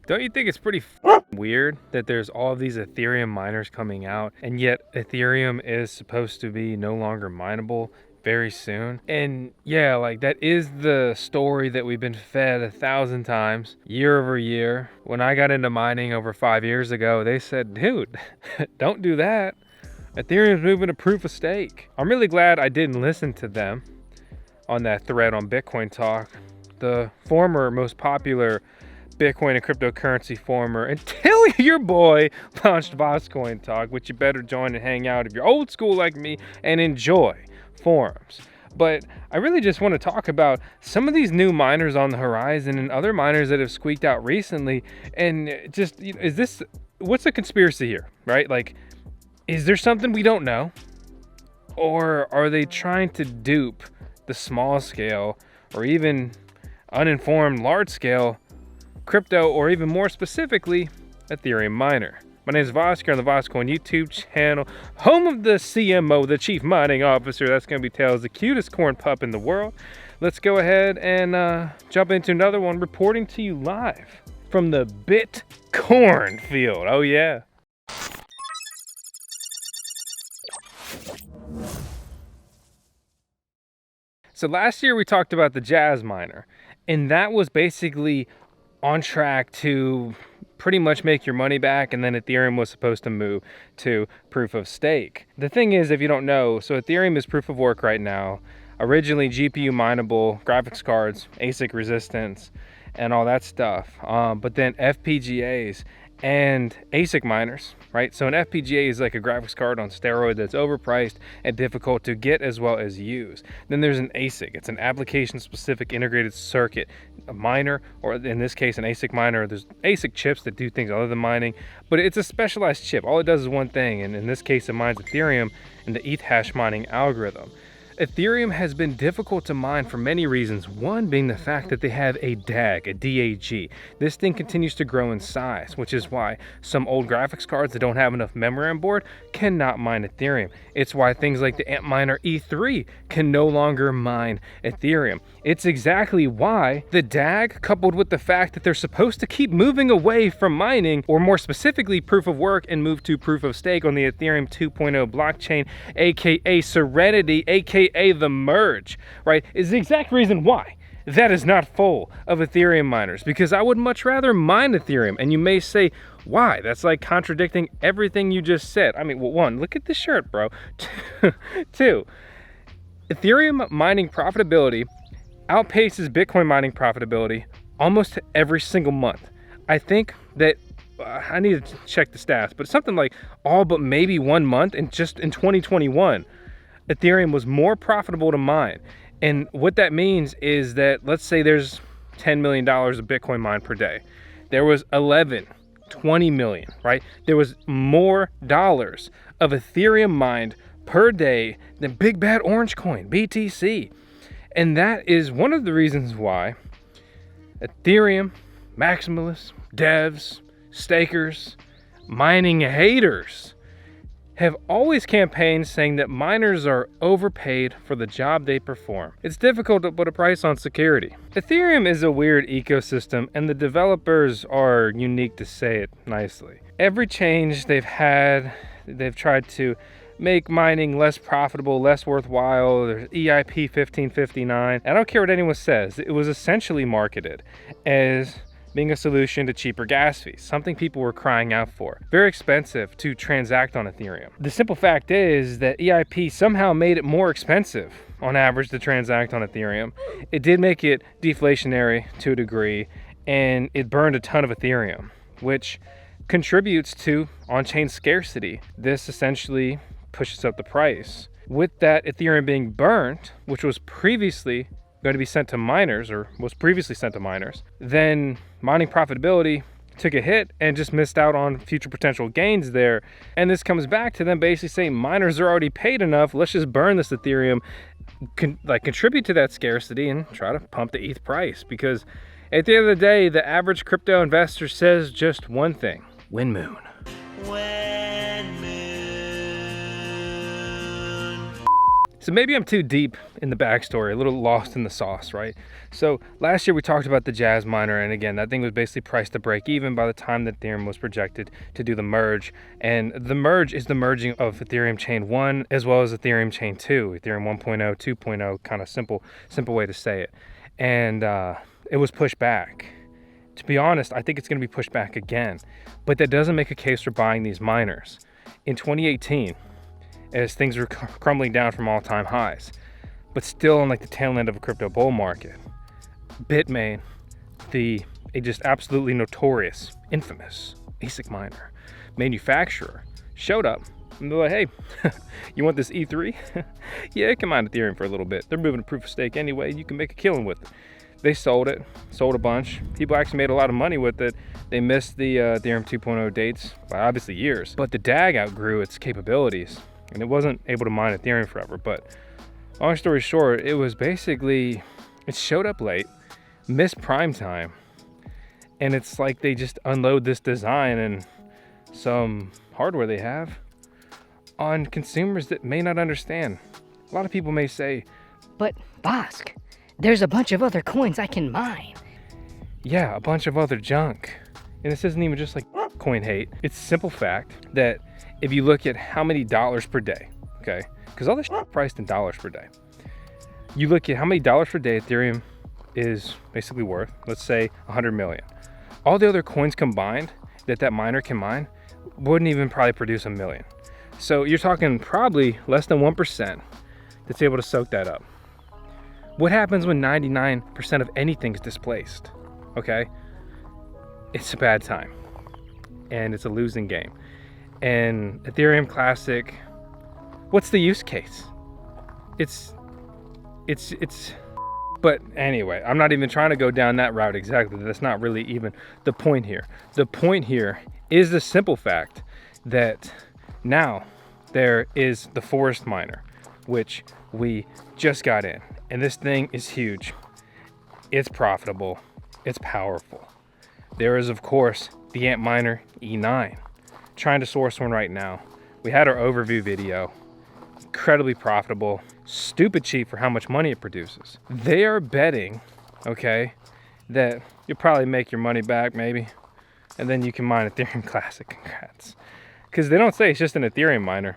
Don't you think it's pretty weird that there's all of these Ethereum miners coming out, and yet Ethereum is supposed to be no longer mineable very soon? And yeah, like that is the story that we've been fed 1,000 times year over year. When I got into mining over 5 years ago, they said, dude, don't do that. Ethereum's moving to proof of stake. I'm really glad I didn't listen to them on that thread on Bitcoin Talk. The former most popular Bitcoin and cryptocurrency former until your boy launched Voskcoin Talk, which you better join and hang out if you're old school like me and enjoy forums. But I really just want to talk about some of these new miners on the horizon and other miners that have squeaked out recently. And just, what's the conspiracy here, right? Like, is there something we don't know? Or are they trying to dupe the small scale or even uninformed large scale crypto, or even more specifically, Ethereum miner? My name is Voskcoin on the Voskcoin YouTube channel, home of the CMO, the Chief Mining Officer. That's going to be Tails, the cutest corn pup in the world. Let's go ahead and jump into another one, reporting to you live from the Bitcoin field. Oh yeah. So last year we talked about the Jazz miner, and that was basically on track to pretty much make your money back, and then Ethereum was supposed to move to proof of stake. The thing is, if you don't know, so Ethereum is proof of work right now. Originally GPU mineable, graphics cards, ASIC resistance, and all that stuff. But then FPGAs and ASIC miners, right? So an FPGA is like a graphics card on steroid that's overpriced and difficult to get as well as use. Then there's an ASIC. It's an application-specific integrated circuit, a miner, or in this case, an ASIC miner. There's ASIC chips that do things other than mining, but it's a specialized chip. All it does is one thing, and in this case, it mines Ethereum in the ETH hash mining algorithm. Ethereum has been difficult to mine for many reasons, one being the fact that they have a DAG, a DAG. This thing continues to grow in size, which is why some old graphics cards that don't have enough memory on board cannot mine Ethereum. It's why things like the antminer E3 can no longer mine Ethereum. It's exactly why the DAG, coupled with the fact that they're supposed to keep moving away from mining, or more specifically proof of work, and move to proof of stake on the Ethereum 2.0 blockchain, aka Serenity, aka the merge, right, is the exact reason why that is not full of Ethereum miners, because I would much rather mine Ethereum. And you may say, why? That's like contradicting everything you just said. I mean, well, one, look at this shirt, bro. Two, Ethereum mining profitability outpaces Bitcoin mining profitability almost every single month. I think that I need to check the stats, but it's something like all but maybe 1 month, and just in 2021 Ethereum was more profitable to mine. And what that means is that, let's say there's $10 million of Bitcoin mined per day. There was 20 million, right? There was more dollars of Ethereum mined per day than Big Bad Orange Coin, BTC. And that is one of the reasons why Ethereum maximalists, devs, stakers, mining haters have always campaigned saying that miners are overpaid for the job they perform. It's difficult to put a price on security. Ethereum is a weird ecosystem, and the developers are unique, to say it nicely. Every change they've had, they've tried to make mining less profitable, less worthwhile. There's EIP 1559. I don't care what anyone says. It was essentially marketed as being a solution to cheaper gas fees, something people were crying out for. Very expensive to transact on Ethereum. The simple fact is that EIP somehow made it more expensive on average to transact on Ethereum. It did make it deflationary to a degree, and it burned a ton of Ethereum, which contributes to on-chain scarcity. This essentially pushes up the price. With that Ethereum being burned, which was previously going to be sent to miners, or was previously sent to miners, then mining profitability took a hit and just missed out on future potential gains there. And this comes back to them basically saying miners are already paid enough, let's just burn this Ethereum, contribute to that scarcity and try to pump the ETH price. Because at the end of the day, the average crypto investor says just one thing: win moon. So maybe I'm too deep in the backstory, a little lost in the sauce, right? So last year we talked about the Jazz miner, and again, that thing was basically priced to break even by the time that Ethereum was projected to do the merge. And the merge is the merging of Ethereum chain 1 as well as Ethereum chain 2, Ethereum 1.0, 2.0, kind of simple way to say it. And it was pushed back. To be honest, I think it's going to be pushed back again, but that doesn't make a case for buying these miners. In 2018, as things were crumbling down from all-time highs, but still on like the tail end of a crypto bull market, Bitmain, a just absolutely notorious, infamous ASIC miner manufacturer, showed up and they're like, hey, you want this E3? Yeah, it can mine Ethereum for a little bit. They're moving to proof of stake anyway. You can make a killing with it. They sold a bunch. People actually made a lot of money with it. They missed the Ethereum 2.0 dates by obviously years, but the DAG outgrew its capabilities and it wasn't able to mine Ethereum forever. But long story short, it was basically, it showed up late, missed prime time, and it's like they just unload this design and some hardware they have on consumers that may not understand. A lot of people may say, but Vosk, there's a bunch of other coins I can mine. Yeah, a bunch of other junk. And this isn't even just like coin hate. It's a simple fact that if you look at how many dollars per day, okay, because all this shit priced in dollars per day, you look at how many dollars per day Ethereum is basically worth, let's say 100 million. All the other coins combined that miner can mine wouldn't even probably produce a million. So you're talking probably less than 1% that's able to soak that up. What happens when 99% of anything is displaced? Okay, it's a bad time and it's a losing game. And Ethereum Classic, what's the use case? It's but anyway, I'm not even trying to go down that route exactly. That's not really even the point here. The point here is the simple fact that now there is the Forest miner, which we just got in, and this thing is huge. It's profitable, it's powerful. There is of course the antminer E9. Trying to source one right now. We had our overview video. Incredibly profitable, stupid cheap for how much money it produces. They are betting, okay, that you'll probably make your money back maybe, and then you can mine Ethereum Classic. Congrats. Because they don't say it's just an Ethereum miner.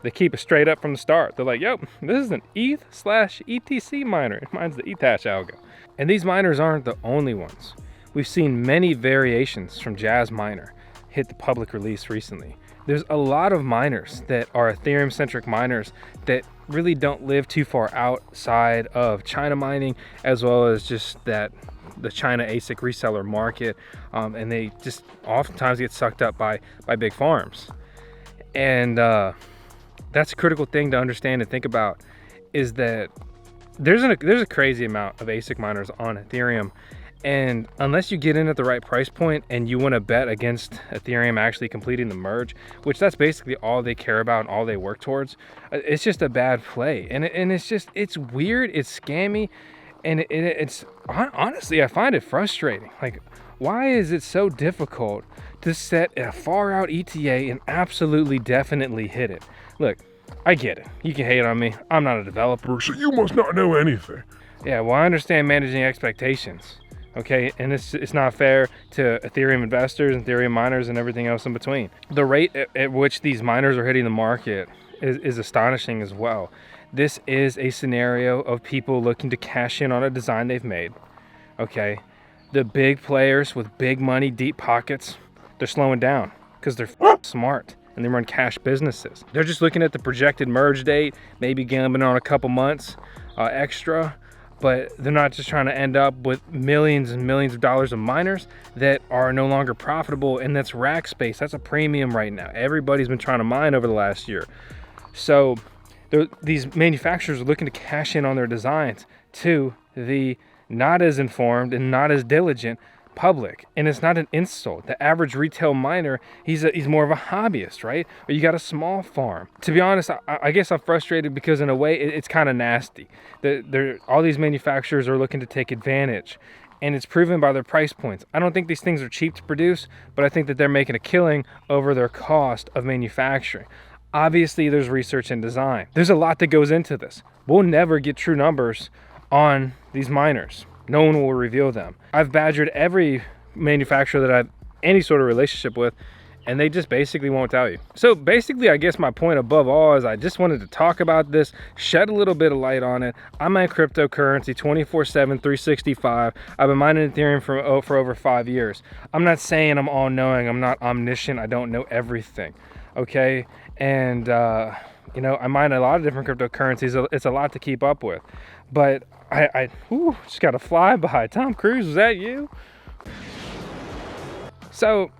They keep it straight up from the start. They're like, yep, this is an ETH/ETC miner. It mines the ETH hash algo. And these miners aren't the only ones. We've seen many variations from Jazz Miner hit the public release recently. There's a lot of miners that are Ethereum centric miners that really don't live too far outside of China mining, as well as just that the China ASIC reseller market, and they just oftentimes get sucked up by big farms. And that's a critical thing to understand and think about, is that there's a crazy amount of ASIC miners on Ethereum. And unless you get in at the right price point and you want to bet against Ethereum actually completing the merge, which that's basically all they care about and all they work towards, it's just a bad play. And it's weird, it's scammy, and it's honestly, I find it frustrating. Like, why is it so difficult to set a far out ETA and absolutely definitely hit it? Look, I get it. You can hate on me. I'm not a developer, so you must not know anything. Yeah, well, I understand managing expectations. Okay, and it's not fair to Ethereum investors and Ethereum miners and everything else in between. The rate at which these miners are hitting the market is astonishing as well. This is a scenario of people looking to cash in on a design they've made. Okay, the big players with big money, deep pockets, they're slowing down because they're smart and they run cash businesses. They're just looking at the projected merge date, maybe gambling on a couple months extra, but they're not just trying to end up with millions and millions of dollars of miners that are no longer profitable, and that's rack space. That's a premium right now. Everybody's been trying to mine over the last year. So these manufacturers are looking to cash in on their designs to the not as informed and not as diligent public. And it's not an insult. The average retail miner, he's more of a hobbyist, right? Or you got a small farm. To be honest, I guess I'm frustrated because in a way it's kind of nasty. All these manufacturers are looking to take advantage, and it's proven by their price points. I don't think these things are cheap to produce, but I think that they're making a killing over their cost of manufacturing. Obviously, there's research and design. There's a lot that goes into this. We'll never get true numbers on these miners. No one will reveal them. I've badgered every manufacturer that I've any sort of relationship with, and they just basically won't tell you. So basically, I guess my point above all is I just wanted to talk about this, shed a little bit of light on it. I mine cryptocurrency 24/7, 365. I've been mining Ethereum for over 5 years. I'm not saying I'm all knowing. I'm not omniscient. I don't know everything. Okay. And, you know, I mine a lot of different cryptocurrencies. It's a lot to keep up with, but I just got a flyby. Tom Cruise, was that you? So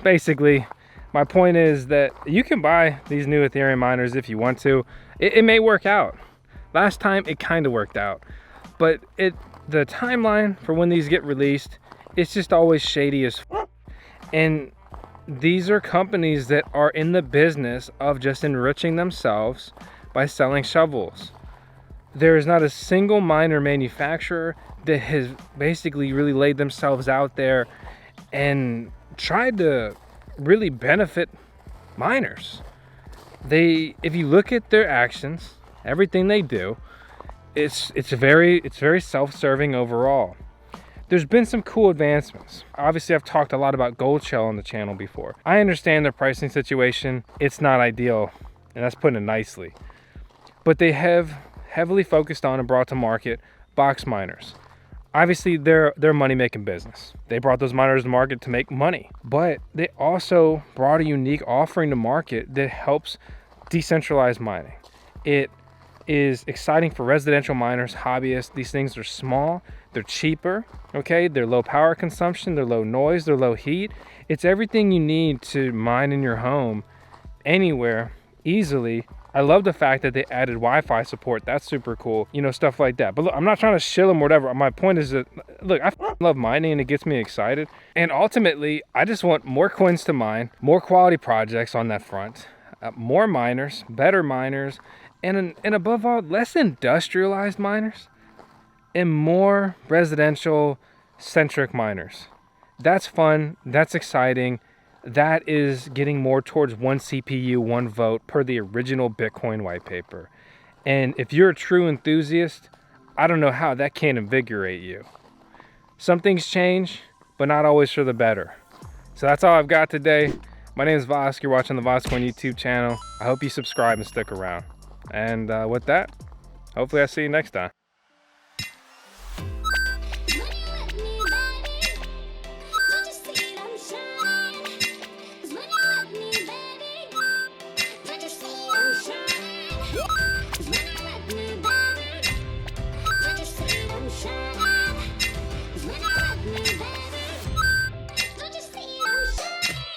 basically, my point is that you can buy these new Ethereum miners if you want to. It may work out. Last time it kind of worked out, but the timeline for when these get released, it's just always shady as f. And these are companies that are in the business of just enriching themselves by selling shovels. There is not a single miner manufacturer that has basically really laid themselves out there and tried to really benefit miners. If you look at their actions, everything they do, it's very self-serving overall. There's been some cool advancements. Obviously, I've talked a lot about Gold Shell on the channel before. I understand their pricing situation. It's not ideal, and that's putting it nicely. But they have heavily focused on and brought to market box miners. Obviously, they're a money-making business. They brought those miners to market to make money, but they also brought a unique offering to market that helps decentralized mining. It is exciting for residential miners, hobbyists. These things are small, they're cheaper, okay? They're low power consumption, they're low noise, they're low heat. It's everything you need to mine in your home, anywhere, easily. I love the fact that they added Wi-Fi support. That's super cool, you know, stuff like that. But look, I'm not trying to shill them or whatever. My point is that, look, I love mining and it gets me excited. And ultimately, I just want more coins to mine, more quality projects on that front, more miners, better miners, and above all, less industrialized miners and more residential centric miners. That's fun, that's exciting. That is getting more towards one CPU, one vote per the original Bitcoin white paper. And if you're a true enthusiast, I don't know how that can't invigorate you. Some things change, but not always for the better. So that's all I've got today. My name is Vosk. You're watching the Voskcoin YouTube channel. I hope you subscribe and stick around. And with that, hopefully I'll see you next time.